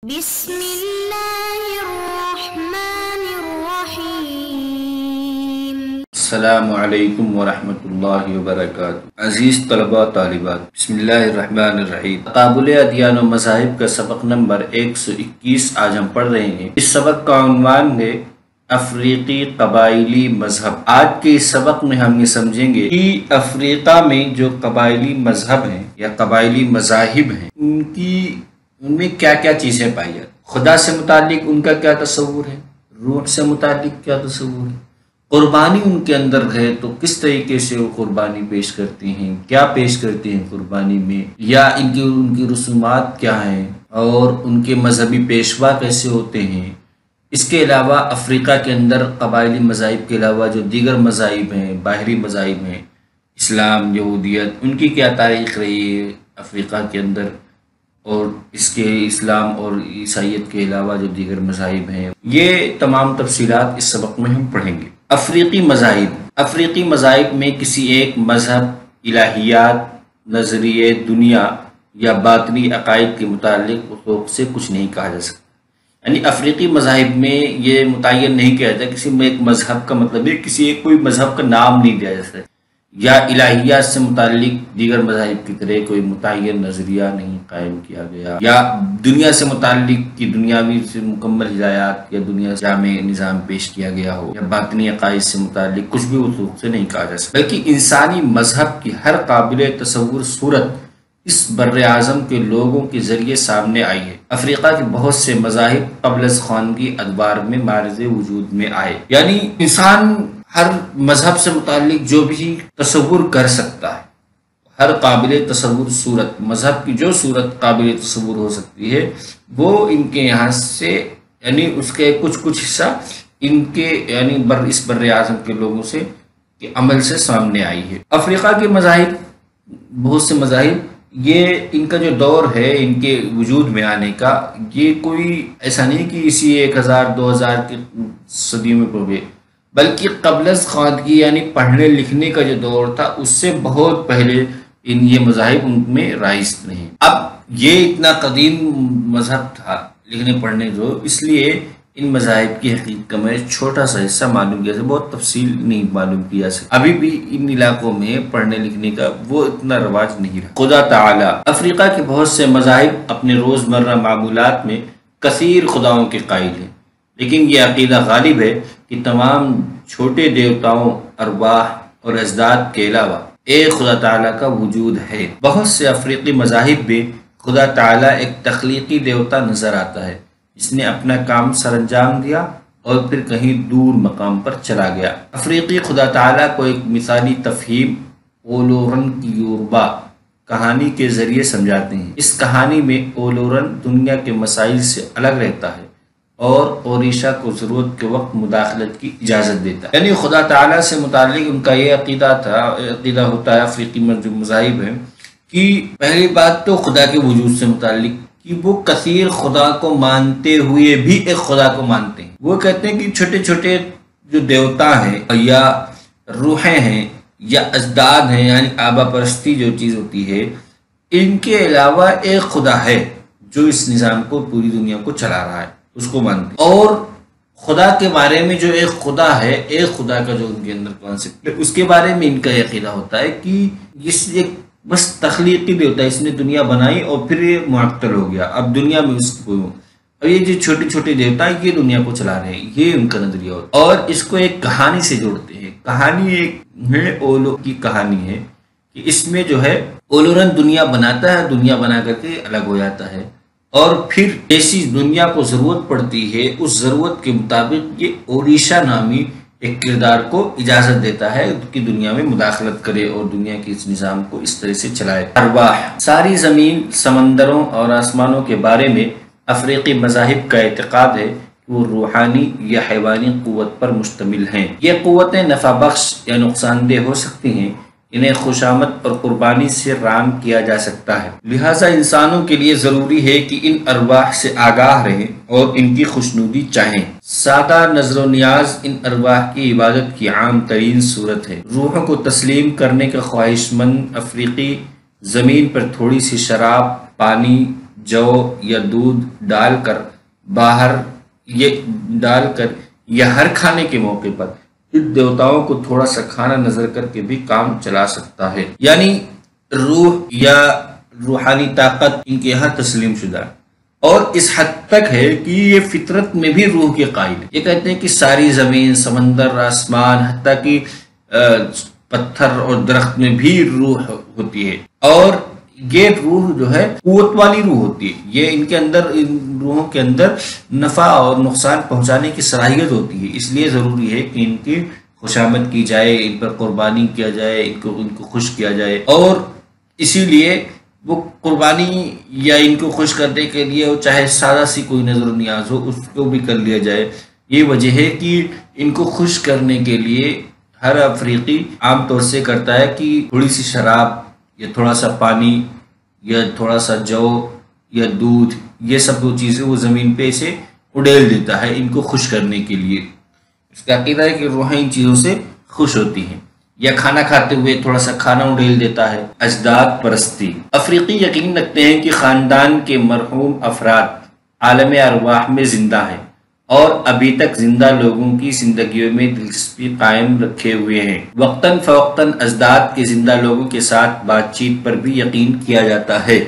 بسم اللہ الرحمن الرحیم۔ السلام علیکم ورحمۃ اللہ وبرکاتہ۔ عزیز طلباء طالبات، بسم اللہ الرحمن الرحیم۔ تقابل ادیان و مذاہب کا سبق نمبر 121 آج ہم پڑھ رہے ہیں۔ اس سبق کا عنوان ہے افریقی قبائلی مذہب۔ آج کے اس سبق میں ہم یہ سمجھیں گے کہ افریقہ میں جو قبائلی مذہب ہیں یا قبائلی مذاہب ہیں ان میں کیا کیا چیزیں پائی جاتی ہیں، خدا سے متعلق ان کا کیا تصور ہے، روح سے متعلق کیا تصور ہے، قربانی ان کے اندر ہے تو کس طریقے سے وہ قربانی پیش کرتے ہیں، کیا پیش کرتے ہیں قربانی میں، یا ان کی رسومات کیا ہیں اور ان کے مذہبی پیشوا کیسے ہوتے ہیں۔ اس کے علاوہ افریقہ کے اندر قبائلی مذاہب کے علاوہ جو دیگر مذاہب ہیں، باہری مذاہب ہیں، اسلام، یہودیت، ان کی کیا تاریخ رہی ہے افریقہ کے اندر، اور اس کے اسلام اور عیسائیت کے علاوہ جو دیگر مذاہب ہیں، یہ تمام تفصیلات اس سبق میں ہم پڑھیں گے۔ افریقی مذاہب میں کسی ایک مذہب، الہیات، نظریے دنیا یا باطنی عقائد کے متعلق حقوق سے کچھ نہیں کہا جا سکتا۔ یعنی افریقی مذاہب میں یہ متعین نہیں کیا جاتا، کسی میں ایک مذہب کا مطلب ہے کسی ایک کوئی مذہب کا نام نہیں دیا جاتا، یا الہیات سے متعلق دیگر مذاہب کی طرح کوئی متعین نظریہ نہیں قائم کیا گیا، یا دنیا سے متعلق کی دنیاوی سے مکمل ہدایات یا دنیا سے جامع نظام پیش کیا گیا ہو، یا باطنی عقائد سے متعلق کچھ بھی وثوق سے نہیں کہا جا سکتا، بلکہ انسانی مذہب کی ہر قابل تصور صورت اس بر اعظم کے لوگوں کے ذریعے سامنے آئی ہے۔ افریقہ کے بہت سے مذاہب قبل از خواندگی ادوار میں معرض وجود میں آئے، یعنی انسان ہر مذہب سے متعلق جو بھی تصور کر سکتا ہے، ہر قابل تصور صورت، مذہب کی جو صورت قابل تصور ہو سکتی ہے وہ ان کے یہاں سے، یعنی اس کے کچھ حصہ ان کے یعنی اس بر اعظم کے لوگوں سے کے عمل سے سامنے آئی ہے۔ افریقہ کے مذاہب، بہت سے مذاہب، یہ ان کا جو دور ہے ان کے وجود میں آنے کا، یہ کوئی ایسا نہیں کہ اسی 1000-2000 کی صدی میں پڑے، بلکہ قبل از خواندگی یعنی پڑھنے لکھنے کا جو دور تھا اس سے بہت پہلے یہ مذاہب ان میں رائج رہے۔ اب یہ اتنا قدیم مذہب تھا لکھنے پڑھنے جو، اس لیے ان مذاہب کی حقیقت میں چھوٹا سا حصہ معلوم کیا، بہت تفصیل نہیں معلوم کیا سکتا۔ ابھی بھی ان علاقوں میں پڑھنے لکھنے کا وہ اتنا رواج نہیں رہا۔ خدا تعالی، افریقہ کے بہت سے مذاہب اپنے روزمرہ معمولات میں کثیر خداؤں کے قائل ہیں، لیکن یہ عقیدہ غالب ہے کہ تمام چھوٹے دیوتاؤں، ارواح اور اجداد کے علاوہ ایک خدا تعالیٰ کا وجود ہے۔ بہت سے افریقی مذاہب میں خدا تعالیٰ ایک تخلیقی دیوتا نظر آتا ہے جس نے اپنا کام سر انجام دیا اور پھر کہیں دور مقام پر چلا گیا۔ افریقی خدا تعالیٰ کو ایک مثالی تفہیم اولورن کی یوربا کہانی کے ذریعے سمجھاتے ہیں۔ اس کہانی میں اولورن دنیا کے مسائل سے الگ رہتا ہے اور اوریشا کو ضرورت کے وقت مداخلت کی اجازت دیتا ہے۔ یعنی خدا تعالیٰ سے متعلق ان کا یہ عقیدہ ہوتا ہے، افریقی جو مذاہب ہیں، کہ پہلی بات تو خدا کے وجود سے متعلق کہ وہ کثیر خدا کو مانتے ہوئے بھی ایک خدا کو مانتے ہیں۔ وہ کہتے ہیں کہ چھوٹے چھوٹے جو دیوتا ہیں یا روحیں ہیں یا اجداد ہیں، یعنی آبا پرستی جو چیز ہوتی ہے، ان کے علاوہ ایک خدا ہے جو اس نظام کو، پوری دنیا کو چلا رہا ہے، اس کو مانتے ہیں۔ اور خدا کے بارے میں جو ایک خدا ہے، ایک خدا کا جو ان کے اندر کانسیپٹ ہے، اس کے بارے میں ان کا یہ عقیدہ ہوتا ہے کہ اس ایک بس تخلیقی دیوتا ہے، اس نے دنیا بنائی اور پھر یہ معطل ہو گیا، اب دنیا میں اس کو، اب یہ جو چھوٹے چھوٹے دیوتا ہے یہ دنیا کو چلا رہے ہیں، یہ ان کا نظریہ ہوتا ہے۔ اور اس کو ایک کہانی سے جوڑتے ہیں۔ کہانی ایک ہے، اولو کی کہانی ہے کہ اس میں جو ہے اولورن دنیا بناتا ہے، دنیا بنا کر کے الگ ہو جاتا ہے، اور پھر جیسی دنیا کو ضرورت پڑتی ہے اس ضرورت کے مطابق یہ اوریشا نامی ایک کردار کو اجازت دیتا ہے کہ دنیا میں مداخلت کرے اور دنیا کے اس نظام کو اس طرح سے چلائے۔ ارواح، ساری زمین، سمندروں اور آسمانوں کے بارے میں افریقی مذاہب کا اعتقاد ہے کہ وہ روحانی یا حیوانی قوت پر مشتمل ہیں۔ یہ قوتیں نفع بخش یا نقصان دہ ہو سکتی ہیں، انہیں خوشامد اور قربانی سے رام کیا جا سکتا ہے، لہٰذا انسانوں کے لیے ضروری ہے کہ ان ارواح سے آگاہ رہیں اور ان کی خوشنودی چاہیں۔ سادہ نظر و نیاز ان ارواح کی عبادت کی عام ترین صورت ہے۔ روحوں کو تسلیم کرنے کا خواہش مند افریقی زمین پر تھوڑی سی شراب، پانی، جو یا دودھ ڈال کر یا ہر کھانے کے موقع پر ان دیوتاؤں کو تھوڑا سا کھانا نظر کر کے بھی کام چلا سکتا ہے۔ یعنی روح یا روحانی طاقت ان کے یہاں تسلیم شدہ ہے، اور اس حد تک ہے کہ یہ فطرت میں بھی روح کے قائل ہے۔ یہ کہتے ہیں کہ ساری زمین، سمندر، آسمان، حتیٰ کہ پتھر اور درخت میں بھی روح ہوتی ہے، اور یہ روح جو ہے قوت والی روح ہوتی ہے۔ یہ ان روحوں کے اندر نفع اور نقصان پہنچانے کی صلاحیت ہوتی ہے، اس لیے ضروری ہے کہ ان کی خوشامد کی جائے، ان پر قربانی کیا جائے، ان کو خوش کیا جائے، اور اسی لیے وہ قربانی یا ان کو خوش کرنے کے لیے چاہے سادہ سی کوئی نظر و نیاز ہو، اس کو بھی کر لیا جائے۔ یہ وجہ ہے کہ ان کو خوش کرنے کے لیے ہر افریقی عام طور سے کرتا ہے کہ تھوڑی سی شراب یا تھوڑا سا پانی یا تھوڑا سا جو یا دودھ، یہ سب دو چیزیں وہ زمین پہ اسے اڈیل دیتا ہے ان کو خوش کرنے کے لیے۔ اس کا عقیدہ ہے کہ روحیں ان چیزوں سے خوش ہوتی ہیں، یا کھانا کھاتے ہوئے تھوڑا سا کھانا اڈیل دیتا ہے۔ اجداد پرستی، افریقی یقین رکھتے ہیں کہ خاندان کے مرحوم افراد عالم ارواح میں زندہ ہیں اور ابھی تک زندہ لوگوں کی زندگیوں میں دلچسپی قائم رکھے ہوئے ہیں۔ وقتاً فوقتاً اجداد کے زندہ لوگوں کے ساتھ بات چیت پر بھی یقین کیا جاتا ہے۔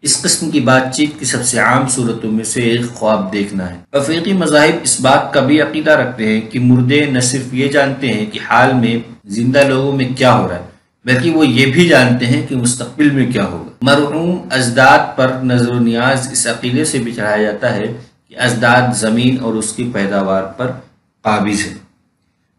اس قسم کی بات چیت کی سب سے عام صورتوں میں سے ایک خواب دیکھنا ہے۔ افریقی مذاہب اس بات کا بھی عقیدہ رکھتے ہیں کہ مردے نہ صرف یہ جانتے ہیں کہ حال میں زندہ لوگوں میں کیا ہو رہا ہے، بلکہ وہ یہ بھی جانتے ہیں کہ مستقبل میں کیا ہوگا۔ مرحوم اجداد پر نظر و نیاز اس عقیدے سے بھی چڑھایا جاتا ہے کہ اجداد زمین اور اس کی پیداوار پر قابض ہے۔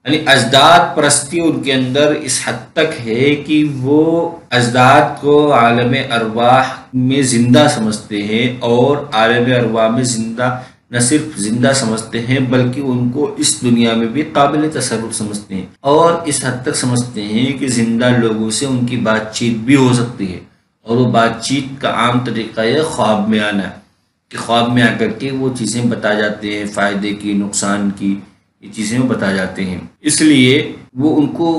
یعنی اجداد پرستی ان کے اندر اس حد تک ہے کہ وہ اجداد کو عالم ارواح میں زندہ سمجھتے ہیں، اور عالم ارواح میں زندہ نہ صرف زندہ سمجھتے ہیں بلکہ ان کو اس دنیا میں بھی قابل تصرف سمجھتے ہیں، اور اس حد تک سمجھتے ہیں کہ زندہ لوگوں سے ان کی بات چیت بھی ہو سکتی ہے۔ اور وہ بات چیت کا عام طریقہ ہے خواب میں آنا، کہ خواب میں آ کر کے وہ چیزیں بتا جاتے ہیں، فائدے کی، نقصان کی، یہ چیزیں وہ بتا جاتے ہیں۔ اس لیے وہ ان کو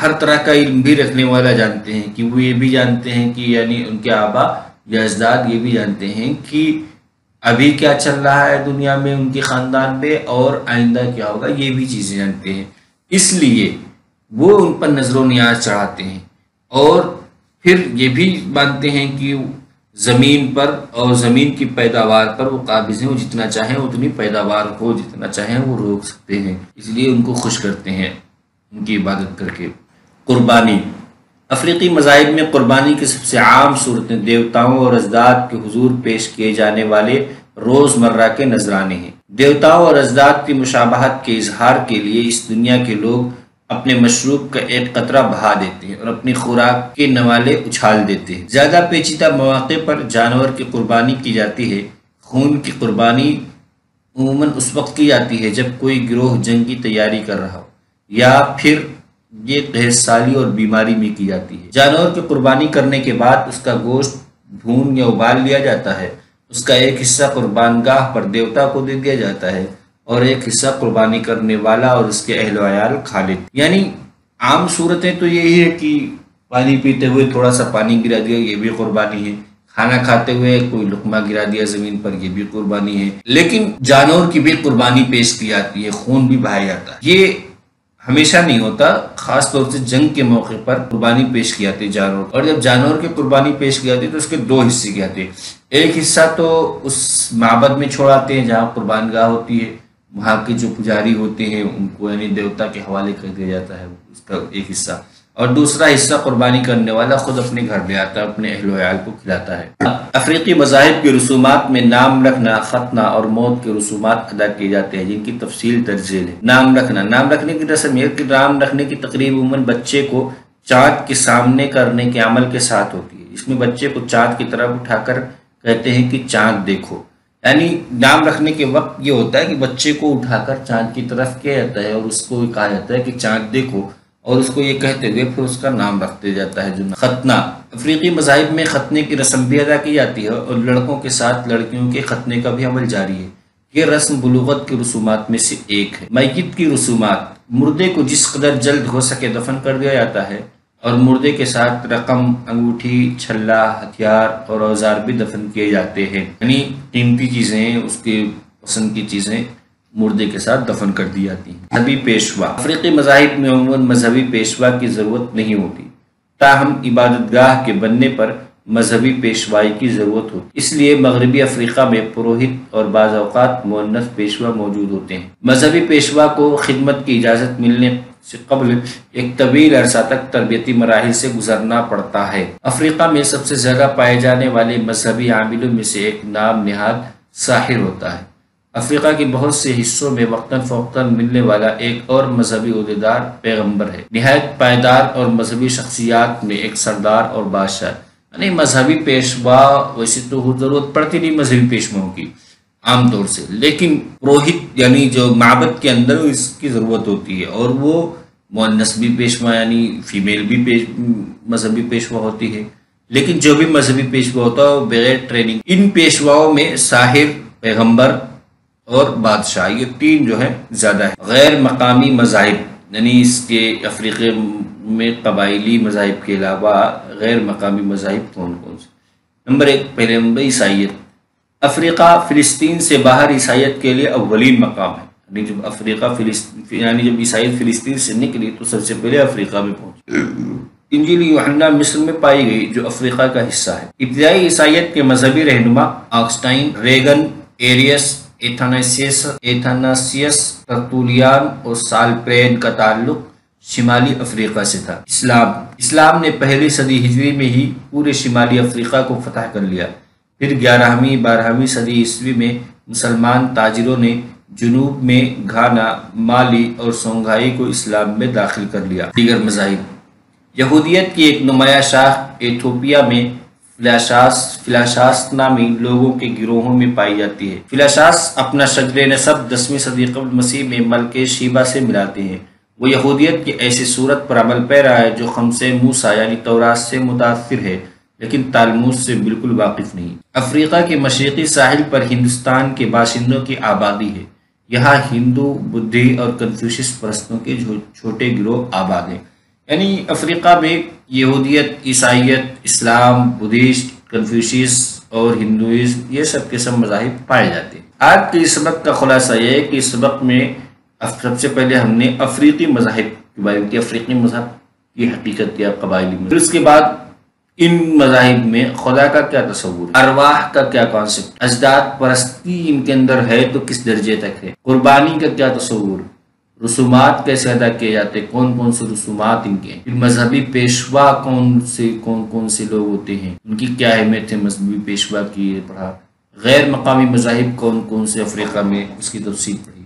ہر طرح کا علم بھی رکھنے والا جانتے ہیں، کہ وہ یہ بھی جانتے ہیں کہ یعنی ان کے آبا یا اجداد یہ بھی جانتے ہیں کہ ابھی کیا چل رہا ہے دنیا میں ان کے خاندان میں، اور آئندہ کیا ہوگا، یہ بھی چیزیں جانتے ہیں۔ اس لیے وہ ان پر نظر و نیاز چڑھاتے ہیں، اور پھر یہ بھی مانتے ہیں کہ زمین پر اور زمین کی پیداوار پر وہ قابض ہیں، وہ جتنا چاہیں اتنی پیداوار کو، جتنا چاہیں وہ روک سکتے ہیں، اس لیے ان کو خوش کرتے ہیں ان کی عبادت کر کے۔ قربانی، افریقی مذاہب میں قربانی کی سب سے عام صورتیں دیوتاؤں اور اجداد کے حضور پیش کیے جانے والے روز مرہ کے نذرانے ہیں۔ دیوتاؤں اور اجداد کی مشابہت کے اظہار کے لیے اس دنیا کے لوگ اپنے مشروب کا ایک قطرہ بہا دیتے ہیں اور اپنی خوراک کے نوالے اچھال دیتے ہیں۔ زیادہ پیچیدہ مواقع پر جانور کی قربانی کی جاتی ہے۔ خون کی قربانی عموماً اس وقت کی جاتی ہے جب کوئی گروہ جنگ کی تیاری کر رہا ہو، یا پھر یہ قحط سالی اور بیماری میں کی جاتی ہے۔ جانور کی قربانی کرنے کے بعد اس کا گوشت بھون یا ابال لیا جاتا ہے۔ اس کا ایک حصہ قربان گاہ پر دیوتا کو دے دیا جاتا ہے، اور ایک حصہ قربانی کرنے والا اور اس کے اہل و عیال کھا لیتے۔ یعنی عام صورتیں تو یہی ہے کہ پانی پیتے ہوئے تھوڑا سا پانی گرا دیا، یہ بھی قربانی ہے۔ کھانا کھاتے ہوئے کوئی لقمہ گرا دیا زمین پر، یہ بھی قربانی ہے۔ لیکن جانور کی بھی قربانی پیش کی جاتی ہے، خون بھی بہایا جاتا ہے۔ یہ ہمیشہ نہیں ہوتا، خاص طور سے جنگ کے موقع پر قربانی پیش کی جاتی ہے جانور، اور جب جانور کی قربانی پیش کی جاتی ہے تو اس کے دو حصے کی جاتے ہیں۔ ایک حصہ تو اس معبد میں چھوڑاتے ہیں جہاں قربان گاہ ہوتی ہے، وہاں کے جو پجاری ہوتے ہیں ان کو یعنی دیوتا کے حوالے کر دیا جاتا ہے اس کا ایک حصہ، اور دوسرا حصہ قربانی کرنے والا خود اپنے گھر لے آتا ہے، اپنے اہل و عیال کو کھلاتا ہے۔ افریقی مذاہب کی رسومات میں نام رکھنا، ختنہ اور موت کے رسومات ادا کیے جاتے ہیں، جن کی تفصیل درج ذیل ہے۔ نام رکھنے کی رسم یہ کہ نام رکھنے کی تقریب عموماً بچے کو چاند کے سامنے کرنے کے عمل کے ساتھ ہوتی ہے۔ اس میں بچے کو چاند کی طرف اٹھا کر کہتے ہیں کہ چاند دیکھو، یعنی نام رکھنے کے وقت یہ ہوتا ہے کہ بچے کو اٹھا کر چاند کی طرف کیا جاتا ہے، اور اس کو کہا جاتا ہے کہ چاند دیکھو، اور اس کو یہ کہتے ہوئے پھر اس کا نام رکھ دیا جاتا ہے جو ختنہ۔ افریقی مذاہب میں ختنے کی رسم بھی ادا کی جاتی ہے، اور لڑکوں کے ساتھ لڑکیوں کے ختنے کا بھی عمل جاری ہے۔ یہ رسم بلوغت کی رسومات میں سے ایک ہے۔ میت کی رسومات، مردے کو جس قدر جلد ہو سکے دفن کر دیا جاتا ہے، اور مردے کے ساتھ رقم، انگوٹھی، چھلا، ہتھیار اور اوزار بھی دفن کیے جاتے ہیں، یعنی قیمتی چیزیں، اس کے پسند کی چیزیں مردے کے ساتھ دفن کر دی جاتی ہیں۔ مذہبی پیشوا، افریقی مذاہب میں عموماً مذہبی پیشوا کی ضرورت نہیں ہوتی، تاہم عبادت گاہ کے بننے پر مذہبی پیشوائی کی ضرورت ہوتی، اس لیے مغربی افریقہ میں پروہت اور بعض اوقات مؤنث پیشوا موجود ہوتے ہیں۔ مذہبی پیشوا کو خدمت کی اجازت ملنے سے قبل ایک طویل عرصہ تک تربیتی مراحل سے گزرنا پڑتا ہے۔ افریقہ میں سب سے زیادہ پائے جانے والے مذہبی عاملوں میں سے ایک نام نہاد ساحر ہوتا ہے۔ افریقہ کے بہت سے حصوں میں وقتاً فوقتاً ملنے والا ایک اور مذہبی عہدیدار پیغمبر ہے، نہایت پائیدار اور مذہبی شخصیات میں ایک سردار اور بادشاہ، یعنی مذہبی پیشوا ویسے تو ضرورت پڑتی نہیں مذہبی پیشواؤں کی عام طور سے، لیکن پروہت یعنی جو معبد کے اندر اس کی ضرورت ہوتی ہے، اور وہ مؤنث بھی پیشوا یعنی فیمیل بھی مذہبی پیشوا ہوتی ہے، لیکن جو بھی مذہبی پیشوا ہوتا ہے وہ بغیر ٹریننگ۔ ان پیشواؤں میں ساحر، پیغمبر اور بادشاہ، یہ تین جو ہے زیادہ ہے۔ غیر مقامی مذاہب، یعنی اس کے افریقہ میں قبائلی مذاہب کے علاوہ غیر مقامی مذاہب کون کون سے؟ نمبر 1، پہلے نمبر عیسائیت۔ افریقہ فلسطین سے باہر عیسائیت کے لیے اولین مقام ہے، یعنی جب جب عیسائیت فلسطین سے نکلی تو سب سے پہلے افریقہ میں پہنچی۔ انجیل یوحنا مصر میں پائی گئی جو افریقہ کا حصہ ہے۔ ابتدائی عیسائیت کے مذہبی رہنما آگسٹائن، ریگن، ایریس، ایتھناسیس، ترتولیان اور سالپرین کا تعلق شمالی افریقہ سے تھا۔ اسلام نے پہلی صدی ہجری میں ہی پورے شمالی افریقہ کو فتح کر لیا۔ پھر 11ویں صدی عیسوی میں مسلمان تاجروں نے جنوب میں گھانا، مالی اور سونگھائی کو اسلام میں داخل کر لیا۔ دیگر مذاہب، یہودیت کی ایک نمایاں شاخ ایتھوپیا میں فلاشاس نامی لوگوں کے گروہوں میں پائی جاتی ہے۔ فلاشاس اپنا شجر نسب 10ویں صدی قبل مسیح میں ملکہ شیبہ سے ملاتے ہیں۔ وہ یہودیت کی ایسی صورت پر عمل پیرا ہے جو خمسہ موسیٰ یعنی تورات سے متاثر ہے، لیکن تالمود سے بالکل واقف نہیں۔ افریقہ کے مشرقی ساحل پر ہندوستان کے باشندوں کی آبادی ہے۔ یہاں ہندو، بدھی اور کنفیوشس پرستوں کے چھوٹے گروہ آباد ہیں، یعنی افریقہ میں یہودیت، عیسائیت، اسلام، بدھسٹ، کنفیوشس اور ہندوازم، یہ سب کے سب مذاہب پائے جاتے ہیں۔ آج کے اس سبق کا خلاصہ یہ ہے کہ اس سبق میں سب سے پہلے ہم نے افریقی مذاہب کے بارے میں، افریقی مذہب کی حقیقت یا قبائلی مذہب، پھر اس کے بعد ان مذاہب میں خدا کا کیا تصور ہے، ارواح کا کیا کانسیپٹ، اجداد پرستی ان کے اندر ہے تو کس درجے تک ہے، قربانی کا کیا تصور، رسومات کیسے ادا کیے جاتے، کون کون سے رسومات ان کے ہیں، پھر مذہبی پیشوا کون کون سے لوگ ہوتے ہیں، ان کی کیا اہمیت ہے مذہبی پیشوا کی، پڑھا۔ غیر مقامی مذاہب کون کون سے افریقہ میں، اس کی تفصیل پڑھی۔